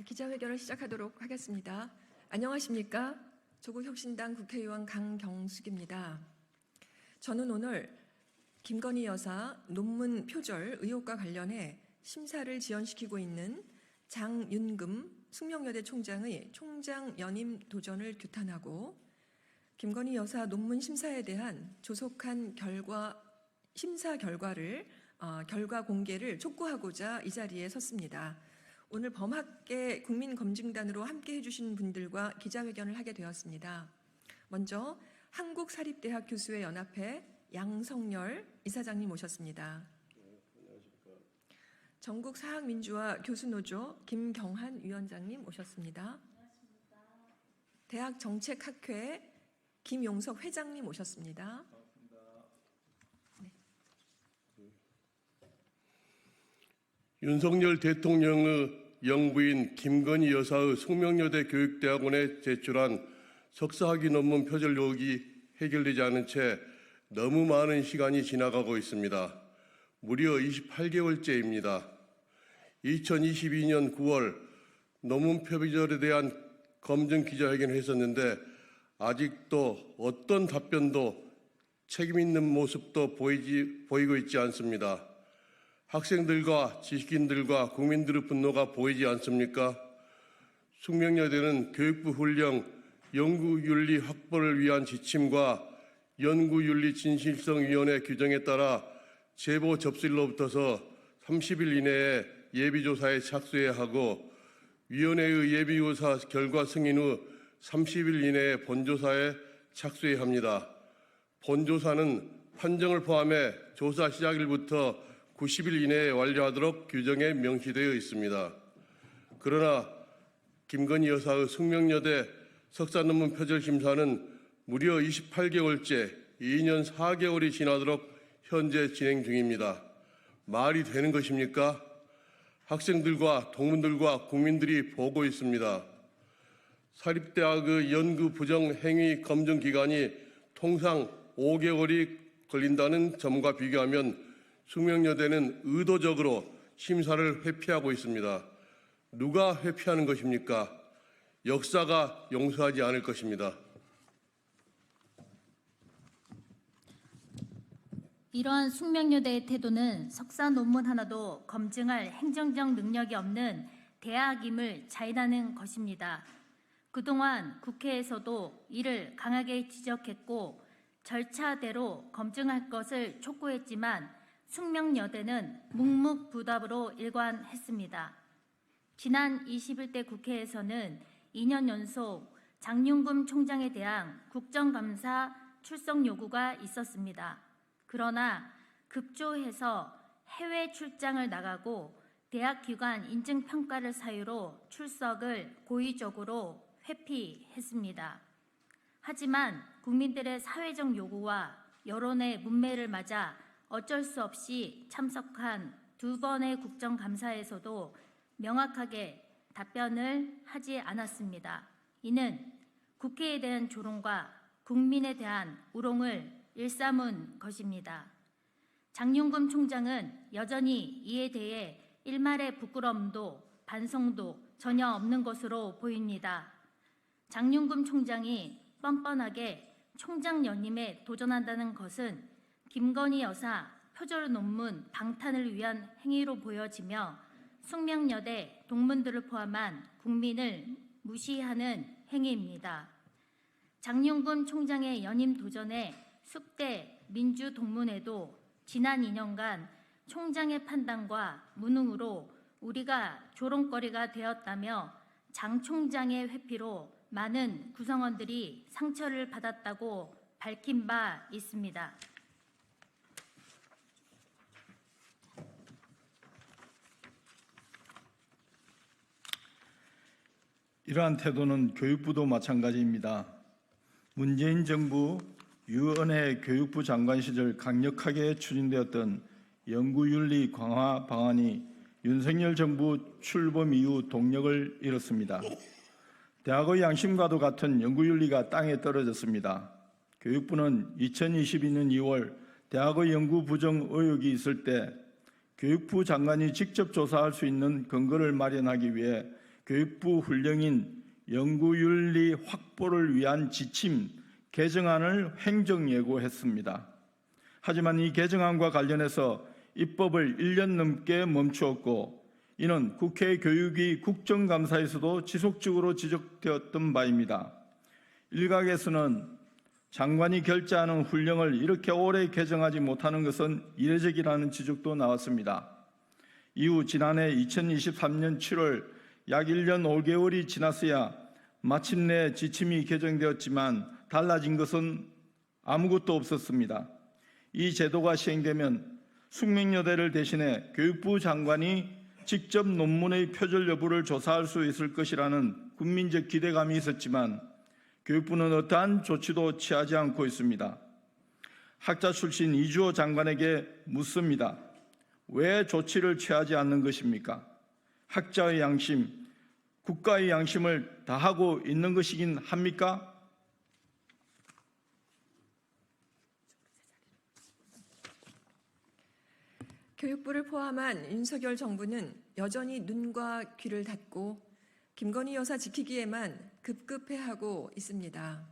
기자회견을 시작하도록 하겠습니다. 안녕하십니까? 조국혁신당 국회의원 강경숙입니다. 저는 오늘 김건희 여사 논문 표절 의혹과 관련해 심사를 지연시키고 있는 장윤금 숙명여대 총장의 총장 연임 도전을 규탄하고 김건희 여사 논문 심사에 대한 조속한 심사 결과 공개를 촉구하고자 이 자리에 섰습니다. 오늘 범학계 국민검증단으로 함께 해주신 분들과 기자회견을 하게 되었습니다. 먼저 한국사립대학 교수회 연합회 양성열 이사장님 모셨습니다. 안녕하십니까. 전국사학민주화 교수노조 김경한 위원장님 모셨습니다. 안녕하십니까. 대학정책학회 김용석 회장님 모셨습니다. 반갑습니다. 네. 윤석열 대통령의 영부인 김건희 여사의 숙명여대 교육대학원에 제출한 석사학위 논문 표절 의혹이 해결되지 않은 채 너무 많은 시간이 지나가고 있습니다. 무려 28개월째입니다. 2022년 9월 논문 표절에 대한 검증 기자회견을 했었는데 아직도 어떤 답변도 책임 있는 모습도 보이고 있지 않습니다. 학생들과 지식인들과 국민들의 분노가 보이지 않습니까? 숙명여대는 교육부 훈령 연구윤리 확보를 위한 지침과 연구윤리 진실성위원회 규정에 따라 제보 접수일로부터서 30일 이내에 예비조사에 착수해야 하고 위원회의 예비조사 결과 승인 후 30일 이내에 본조사에 착수해야 합니다. 본조사는 판정을 포함해 조사 시작일부터 90일 이내에 완료하도록 규정에 명시되어 있습니다. 그러나 김건희 여사의 숙명여대 석사논문 표절 심사는 무려 28개월째 2년 4개월이 지나도록 현재 진행 중입니다. 말이 되는 것입니까? 학생들과 동문들과 국민들이 보고 있습니다. 사립대학의 연구 부정 행위 검증 기간이 통상 5개월이 걸린다는 점과 비교하면 숙명여대는 의도적으로 심사를 회피하고 있습니다. 누가 회피하는 것입니까? 역사가 용서하지 않을 것입니다. 이러한 숙명여대의 태도는 석사 논문 하나도 검증할 행정적 능력이 없는 대학임을 자인하는 것입니다. 그동안 국회에서도 이를 강하게 지적했고 절차대로 검증할 것을 촉구했지만 숙명여대는 묵묵부답으로 일관했습니다. 지난 21대 국회에서는 2년 연속 장윤금 총장에 대한 국정감사 출석 요구가 있었습니다. 그러나 급조해서 해외 출장을 나가고 대학기관 인증평가를 사유로 출석을 고의적으로 회피했습니다. 하지만 국민들의 사회적 요구와 여론의 문매를 맞아 어쩔 수 없이 참석한 2번의 국정감사에서도 명확하게 답변을 하지 않았습니다. 이는 국회에 대한 조롱과 국민에 대한 우롱을 일삼은 것입니다. 장윤금 총장은 여전히 이에 대해 일말의 부끄러움도 반성도 전혀 없는 것으로 보입니다. 장윤금 총장이 뻔뻔하게 총장 연임에 도전한다는 것은 김건희 여사 표절 논문 방탄을 위한 행위로 보여지며 숙명여대 동문들을 포함한 국민을 무시하는 행위입니다. 장윤금 총장의 연임 도전에 숙대 민주동문회도 지난 2년간 총장의 판단과 무능으로 우리가 조롱거리가 되었다며 장 총장의 회피로 많은 구성원들이 상처를 받았다고 밝힌 바 있습니다. 이러한 태도는 교육부도 마찬가지입니다. 문재인 정부 유은혜 교육부 장관 시절 강력하게 추진되었던 연구윤리 강화 방안이 윤석열 정부 출범 이후 동력을 잃었습니다. 대학의 양심과도 같은 연구윤리가 땅에 떨어졌습니다. 교육부는 2022년 2월 대학의 연구 부정 의혹이 있을 때 교육부 장관이 직접 조사할 수 있는 근거를 마련하기 위해 교육부 훈령인 연구윤리 확보를 위한 지침 개정안을 행정예고했습니다. 하지만 이 개정안과 관련해서 입법을 1년 넘게 멈추었고 이는 국회 교육위 국정감사에서도 지속적으로 지적되었던 바입니다. 일각에서는 장관이 결재하는 훈령을 이렇게 오래 개정하지 못하는 것은 이례적이라는 지적도 나왔습니다. 이후 지난해 2023년 7월 약 1년 5개월이 지났어야 마침내 지침이 개정되었지만 달라진 것은 아무것도 없었습니다. 이 제도가 시행되면 숙명여대를 대신해 교육부 장관이 직접 논문의 표절 여부를 조사할 수 있을 것이라는 국민적 기대감이 있었지만 교육부는 어떠한 조치도 취하지 않고 있습니다. 학자 출신 이주호 장관에게 묻습니다. 왜 조치를 취하지 않는 것입니까? 학자의 양심, 국가의 양심을 다하고 있는 것이긴 합니까? 교육부를 포함한 윤석열 정부는 여전히 눈과 귀를 닫고 김건희 여사 지키기에만 급급해하고 있습니다.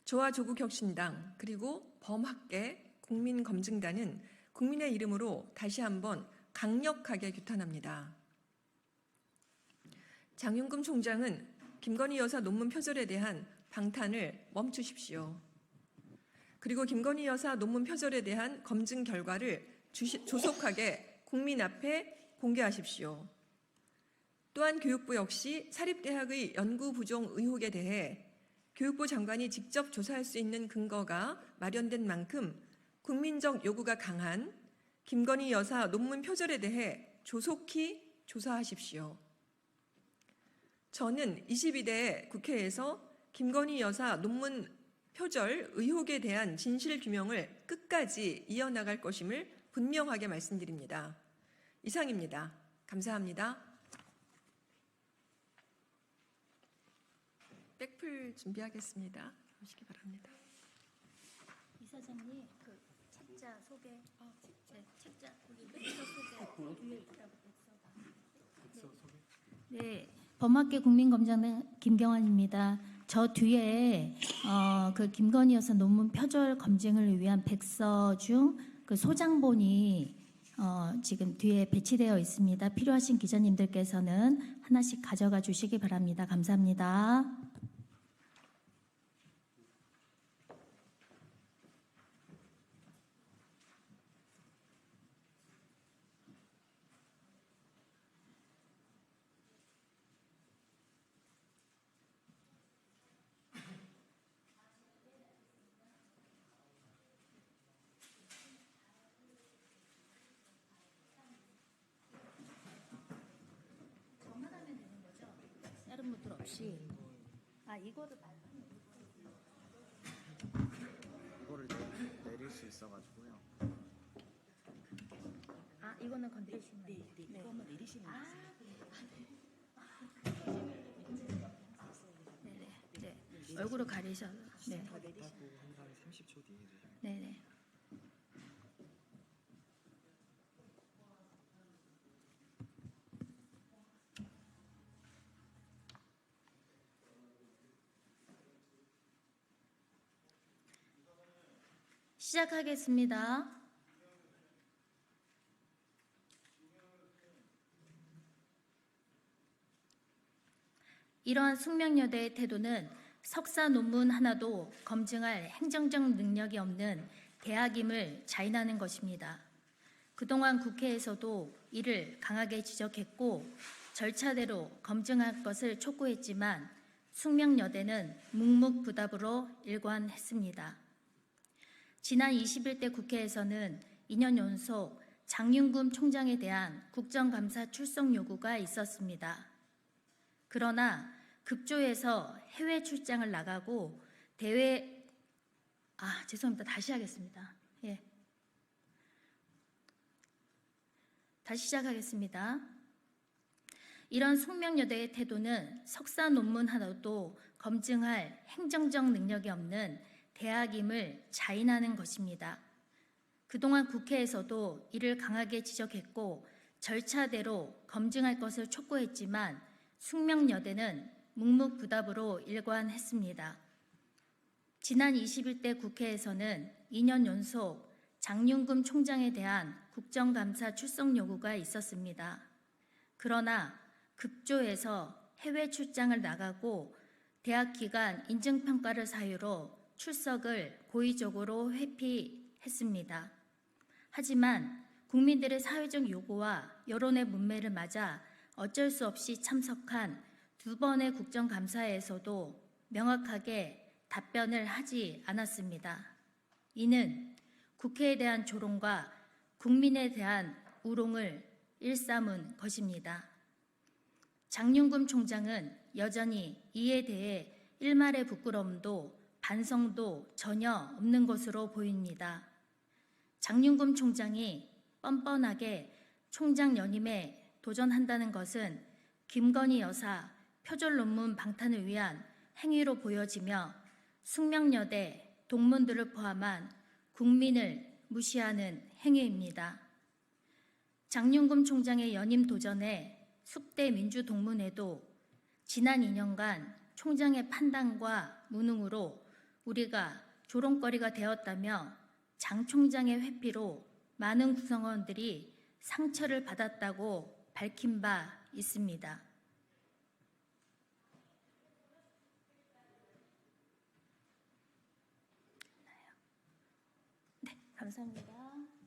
저와 조국혁신당 그리고 범학계 국민검증단은 국민의 이름으로 다시 한번 강력하게 규탄합니다. 장윤금 총장은 김건희 여사 논문 표절에 대한 방탄을 멈추십시오. 그리고 김건희 여사 논문 표절에 대한 검증 결과를 조속하게 국민 앞에 공개하십시오. 또한 교육부 역시 사립대학의 연구 부정 의혹에 대해 교육부 장관이 직접 조사할 수 있는 근거가 마련된 만큼 국민적 요구가 강한 김건희 여사 논문 표절에 대해 조속히 조사하십시오. 저는 22대 국회에서 김건희 여사 논문 표절 의혹에 대한 진실 규명을 끝까지 이어나갈 것임을 분명하게 말씀드립니다. 이상입니다. 감사합니다. 백풀 준비하겠습니다. 오시기 바랍니다. 이사장님, 그 책자 소개. 네, 책자 거기 백서 소개 뒤에 있다고 백서가. 네, 범학계 국민검증단 김경환입니다. 저 뒤에 그 김건희 여사 논문 표절 검증을 위한 백서 중 그 소장본이 지금 뒤에 배치되어 있습니다. 필요하신 기자님들께서는 하나씩 가져가 주시기 바랍니다. 감사합니다. 다른 분들 없이. 이거를 이거를 내릴 수 있어가지고요. 이거는 건드리시면 네. 이거 한번 내리시면 네. 얼굴을 가리셔서 네. 하고 한 30초 뒤에 네. 시작하겠습니다. 이러한 숙명여대의 태도는 석사 논문 하나도 검증할 행정적 능력이 없는 대학임을 자인하는 것입니다. 그동안 국회에서도 이를 강하게 지적했고 절차대로 검증할 것을 촉구했지만 숙명여대는 묵묵부답으로 일관했습니다. 지난 21대 국회에서는 2년 연속 장윤금 총장에 대한 국정감사 출석 요구가 있었습니다. 그러나 급조해서 해외 출장을 나가고 죄송합니다. 다시 하겠습니다. 다시 시작하겠습니다. 이런 숙명여대의 태도는 석사 논문 하나도 검증할 행정적 능력이 없는 대학임을 자인하는 것입니다. 그동안 국회에서도 이를 강하게 지적했고 절차대로 검증할 것을 촉구했지만 숙명여대는 묵묵부답으로 일관했습니다. 지난 21대 국회에서는 2년 연속 장윤금 총장에 대한 국정감사 출석 요구가 있었습니다. 그러나 급조해서 해외 출장을 나가고 대학 기간 인증평가를 사유로 출석을 고의적으로 회피했습니다. 하지만 국민들의 사회적 요구와 여론의 문매를 맞아 어쩔 수 없이 참석한 두 번의 국정감사에서도 명확하게 답변을 하지 않았습니다. 이는 국회에 대한 조롱과 국민에 대한 우롱을 일삼은 것입니다. 장윤금 총장은 여전히 이에 대해 일말의 부끄러움도 반성도 전혀 없는 것으로 보입니다. 장윤금 총장이 뻔뻔하게 총장 연임에 도전한다는 것은 김건희 여사 표절 논문 방탄을 위한 행위로 보여지며 숙명여대 동문들을 포함한 국민을 무시하는 행위입니다. 장윤금 총장의 연임 도전에 숙대 민주동문회도 지난 2년간 총장의 판단과 무능으로 우리가 조롱거리가 되었다며 장 총장의 회피로 많은 구성원들이 상처를 받았다고 밝힌 바 있습니다. 네, 감사합니다.